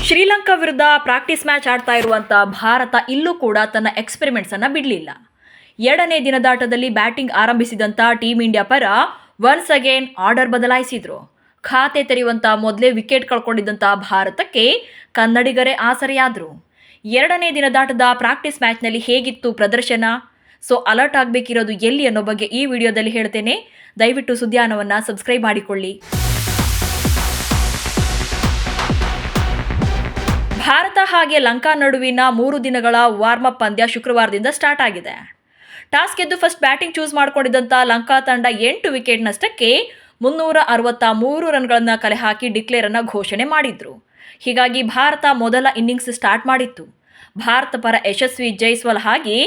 ಶ್ರೀಲಂಕಾ ವಿರುದ್ಧ practice match ಆಡ್ತಾ ಇರುವಂಥ ಭಾರತ ಇಲ್ಲೂ ಕೂಡ ತನ್ನ ಎಕ್ಸ್ಪೆರಿಮೆಂಟ್ಸನ್ನು ಬಿಡಲಿಲ್ಲ. ಎರಡನೇ ದಿನದಾಟದಲ್ಲಿ ಬ್ಯಾಟಿಂಗ್ ಆರಂಭಿಸಿದಂಥ ಟೀಮ್ ಇಂಡಿಯಾ ಪರ ಒನ್ಸ್ ಅಗೇನ್ ಆರ್ಡರ್ ಬದಲಾಯಿಸಿದ್ರು. ಖಾತೆ ತೆರೆಯುವಂಥ ಮೊದಲೇ ವಿಕೆಟ್ ಕಳ್ಕೊಂಡಿದ್ದಂಥ ಭಾರತಕ್ಕೆ ಕನ್ನಡಿಗರೇ ಆಸರೆಯಾದರು. ಎರಡನೇ ದಿನದಾಟದ ಪ್ರಾಕ್ಟೀಸ್ ಮ್ಯಾಚ್ನಲ್ಲಿ ಹೇಗಿತ್ತು ಪ್ರದರ್ಶನ? ಅಲರ್ಟ್ ಆಗಬೇಕಿರೋದು ಎಲ್ಲಿ ಅನ್ನೋ ಬಗ್ಗೆ ಈ ವಿಡಿಯೋದಲ್ಲಿ ಹೇಳ್ತೇನೆ. ದಯವಿಟ್ಟು ಸುದ್ದಿಯಾನವನ್ನು ಸಬ್ಸ್ಕ್ರೈಬ್ ಮಾಡಿಕೊಳ್ಳಿ. ಭಾರತ ಹಾಗೆ ಲಂಕಾ ನಡುವಿನ 3 ದಿನಗಳ ವಾರ್ಮ್ ಅಪ್ ಪಂದ್ಯ ಶುಕ್ರವಾರದಿಂದ ಸ್ಟಾರ್ಟ್ ಆಗಿದೆ. ಟಾಸ್ ಗೆದ್ದು ಫಸ್ಟ್ ಬ್ಯಾಟಿಂಗ್ ಚೂಸ್ ಮಾಡಿಕೊಂಡಿದ್ದಂಥ ಲಂಕಾ ತಂಡ 8 ವಿಕೆಟ್ ನಷ್ಟಕ್ಕೆ 363 ರನ್ಗಳನ್ನು ಕಲೆ ಹಾಕಿ ಡಿಕ್ಲೇರ್ ಅನ್ನು ಘೋಷಣೆ ಮಾಡಿದ್ರು. ಹೀಗಾಗಿ ಭಾರತ ಮೊದಲ ಇನ್ನಿಂಗ್ಸ್ ಸ್ಟಾರ್ಟ್ ಮಾಡಿತ್ತು. ಭಾರತ ಪರ ಯಶಸ್ವಿ ಜೈಸ್ವಾಲ್ ಹಾಗೆ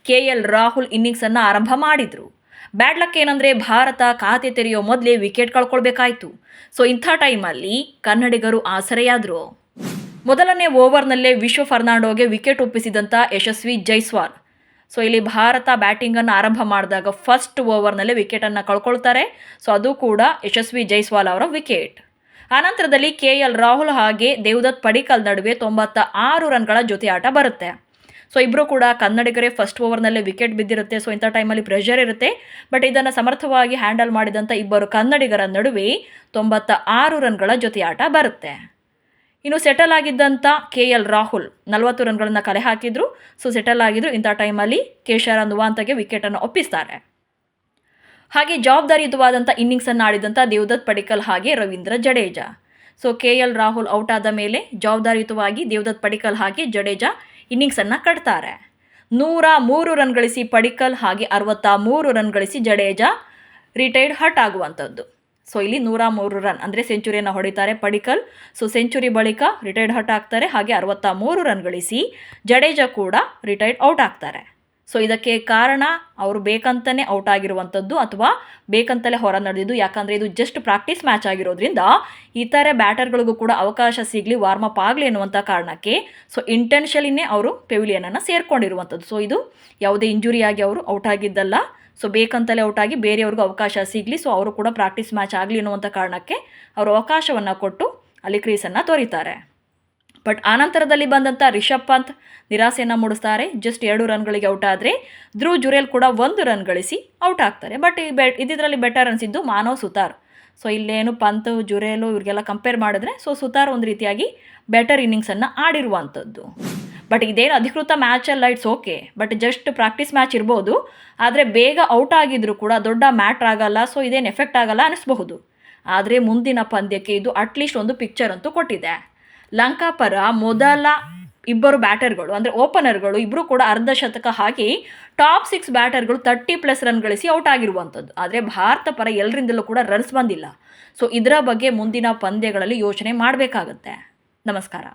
KL ರಾಹುಲ್ ಇನ್ನಿಂಗ್ಸ್ ಅನ್ನು ಆರಂಭ ಮಾಡಿದ್ರು. ಬ್ಯಾಡ್ ಲಕ್ ಏನಂದ್ರೆ ಭಾರತ ಖಾತೆ ತೆರೆಯೋ ಮೊದಲೇ ವಿಕೆಟ್ ಕಳ್ಕೊಳ್ಬೇಕಾಯ್ತು. ಇಂಥ ಟೈಮಲ್ಲಿ ಕನ್ನಡಿಗರು ಆಸರೆಯಾದರು. ಮೊದಲನೇ ಓವರ್ನಲ್ಲೇ ವಿಶ್ವ ಫರ್ನಾಂಡೋಗೆ ವಿಕೆಟ್ ಒಪ್ಪಿಸಿದಂಥ ಯಶಸ್ವಿ ಜೈಸ್ವಾಲ್. ಇಲ್ಲಿ ಭಾರತ ಬ್ಯಾಟಿಂಗನ್ನು ಆರಂಭ ಮಾಡಿದಾಗ ಫಸ್ಟ್ ಓವರ್ನಲ್ಲೇ ವಿಕೆಟನ್ನು ಕಳ್ಕೊಳ್ತಾರೆ. ಅದು ಕೂಡ ಯಶಸ್ವಿ ಜೈಸ್ವಾಲ್ ಅವರ ವಿಕೆಟ್. ಆನಂತರದಲ್ಲಿ KL ರಾಹುಲ್ ಹಾಗೆ ದೇವದತ್ ಪಡಿಕ್ಕಲ್ ನಡುವೆ 96 ರನ್ಗಳ ಜೊತೆ ಆಟ ಬರುತ್ತೆ. ಇಬ್ಬರು ಕೂಡ ಕನ್ನಡಿಗರೇ ಫಸ್ಟ್ ಓವರ್ನಲ್ಲೇ ವಿಕೆಟ್ ಬಿದ್ದಿರುತ್ತೆ. ಇಂಥ ಟೈಮಲ್ಲಿ ಪ್ರೆಷರ್ ಇರುತ್ತೆ. ಬಟ್ ಇದನ್ನು ಸಮರ್ಥವಾಗಿ ಹ್ಯಾಂಡಲ್ ಮಾಡಿದಂಥ ಇಬ್ಬರು ಕನ್ನಡಿಗರ ನಡುವೆ 96 ರನ್ಗಳ ಜೊತೆ ಆಟ ಬರುತ್ತೆ. ಇನ್ನು ಸೆಟಲ್ ಆಗಿದ್ದಂಥ KL ರಾಹುಲ್ 40 ರನ್ಗಳನ್ನು ಕಲೆ ಹಾಕಿದ್ರು. ಸೆಟಲ್ ಆಗಿದ್ರು. ಇಂಥ ಟೈಮಲ್ಲಿ ಕೇಶರ ನುವಾಂತಗೆ ವಿಕೆಟನ್ನು ಒಪ್ಪಿಸ್ತಾರೆ. ಹಾಗೆ ಜವಾಬ್ದಾರಿಯುತವಾದಂಥ ಇನ್ನಿಂಗ್ಸನ್ನು ಆಡಿದಂಥ ದೇವದತ್ ಪಡಿಕ್ಕಲ್ ಹಾಗೆ ರವೀಂದ್ರ ಜಡೇಜಾ. KL ರಾಹುಲ್ ಔಟ್ ಆದ ಮೇಲೆ ಜವಾಬ್ದಾರಿಯುತವಾಗಿ ದೇವದತ್ ಪಡಿಕ್ಕಲ್ ಹಾಗೆ ಜಡೇಜಾ ಇನ್ನಿಂಗ್ಸನ್ನು ಕಟ್ತಾರೆ. 103 ರನ್ ಗಳಿಸಿ ಪಡಿಕ್ಕಲ್ ಹಾಗೆ 63 ರನ್ ಗಳಿಸಿ ಜಡೇಜಾ ರಿಟೈರ್ಡ್ ಹಟ್ ಆಗುವಂಥದ್ದು. ಇಲ್ಲಿ 103 ರನ್ ಅಂದರೆ ಸೆಂಚುರಿಯನ್ನು ಹೊಡಿತಾರೆ ಪಡಿಕ್ಕಲ್. ಸೆಂಚುರಿ ಬಳಿಕ ರಿಟೈರ್ಡ್ ಹಟ್ ಆಗ್ತಾರೆ. ಹಾಗೆ 63 ರನ್ ಗಳಿಸಿ ಜಡೇಜಾ ಕೂಡ ರಿಟೈರ್ಡ್ ಔಟ್ ಆಗ್ತಾರೆ. ಇದಕ್ಕೆ ಕಾರಣ ಅವರು ಬೇಕಂತಲೇ ಔಟ್ ಆಗಿರುವಂಥದ್ದು ಅಥವಾ ಬೇಕಂತಲೇ ಹೊರ ನಡೆದಿದ್ದು. ಯಾಕಂದರೆ ಇದು ಜಸ್ಟ್ ಪ್ರಾಕ್ಟೀಸ್ ಮ್ಯಾಚ್ ಆಗಿರೋದ್ರಿಂದ ಇತರೆ ಬ್ಯಾಟರ್ಗಳಿಗೂ ಕೂಡ ಅವಕಾಶ ಸಿಗಲಿ, ವಾರ್ಮ್ ಅಪ್ ಆಗಲಿ ಅನ್ನುವಂಥ ಕಾರಣಕ್ಕೆ ಇಂಟೆನ್ಷಲಿನೇ ಅವರು ಪೆವಿಲಿಯನನ್ನು ಸೇರ್ಕೊಂಡಿರುವಂಥದ್ದು. ಇದು ಯಾವುದೇ ಇಂಜುರಿಯಾಗಿ ಅವರು ಔಟ್ ಆಗಿದ್ದಲ್ಲ. ಬೇಕಂತಲೇ ಔಟ್ ಆಗಿ ಬೇರೆಯವ್ರಿಗೂ ಅವಕಾಶ ಸಿಗಲಿ, ಅವರು ಕೂಡ ಪ್ರಾಕ್ಟೀಸ್ ಮ್ಯಾಚ್ ಆಗಲಿ ಅನ್ನುವಂಥ ಕಾರಣಕ್ಕೆ ಅವರು ಅವಕಾಶವನ್ನು ಕೊಟ್ಟು ಅಲ್ಲಿ ಕ್ರೀಸನ್ನು ತೋರಿತಾರೆ. ಬಟ್ ಆನಂತರದಲ್ಲಿ ಬಂದಂಥ ರಿಷಬ್ ಪಂತ್ ನಿರಾಸೆಯನ್ನು ಮೂಡಿಸ್ತಾರೆ. ಜಸ್ಟ್ 2 ರನ್ಗಳಿಗೆ ಔಟ್ ಆದರೆ ಧ್ರುವ್ ಜುರೇಲ್ ಕೂಡ 1 ರನ್ ಗಳಿಸಿ ಔಟ್ ಆಗ್ತಾರೆ. ಬಟ್ ಇದರಲ್ಲಿ ಬೆಟರ್ ಅನಿಸಿದ್ದು ಮಾನವ್ ಸುತಾರ್. ಇಲ್ಲೇನು ಪಂತ್ ಜುರೇಲು ಇವ್ರಿಗೆಲ್ಲ ಕಂಪೇರ್ ಮಾಡಿದ್ರೆ ಸುತಾರ್ ಒಂದು ರೀತಿಯಾಗಿ ಬೆಟರ್ ಇನ್ನಿಂಗ್ಸನ್ನು ಆಡಿರುವಂಥದ್ದು. ಬಟ್ ಇದೇನು ಅಧಿಕೃತ ಮ್ಯಾಚಲ್ಲ, it's okay. But just practice match ಇರ್ಬೋದು. ಆದರೆ ಬೇಗ ಔಟ್ ಆಗಿದ್ರು ಕೂಡ ದೊಡ್ಡ ಮ್ಯಾಟ್ರ್ ಆಗಲ್ಲ. ಇದೇನು ಎಫೆಕ್ಟ್ ಆಗಲ್ಲ ಅನಿಸ್ಬಹುದು. ಆದರೆ ಮುಂದಿನ ಪಂದ್ಯಕ್ಕೆ ಇದು ಅಟ್ಲೀಸ್ಟ್ ಒಂದು ಪಿಕ್ಚರ್ ಅಂತೂ ಕೊಟ್ಟಿದೆ. ಲಂಕಾ ಪರ ಮೊದಲ ಇಬ್ಬರು ಬ್ಯಾಟರ್ಗಳು ಅಂದರೆ ಓಪನರ್ಗಳು ಇಬ್ಬರು ಕೂಡ ಅರ್ಧ ಶತಕ ಹಾಕಿ ಟಾಪ್ 6 ಬ್ಯಾಟರ್ಗಳು 30+ ರನ್ ಗಳಿಸಿ ಔಟ್ ಆಗಿರುವಂಥದ್ದು. ಆದರೆ ಭಾರತ ಪರ ಎಲ್ಲರಿಂದಲೂ ಕೂಡ ರನ್ಸ್ ಬಂದಿಲ್ಲ. ಇದರ ಬಗ್ಗೆ ಮುಂದಿನ ಪಂದ್ಯಗಳಲ್ಲಿ ಯೋಚನೆ ಮಾಡಬೇಕಾಗತ್ತೆ. ನಮಸ್ಕಾರ.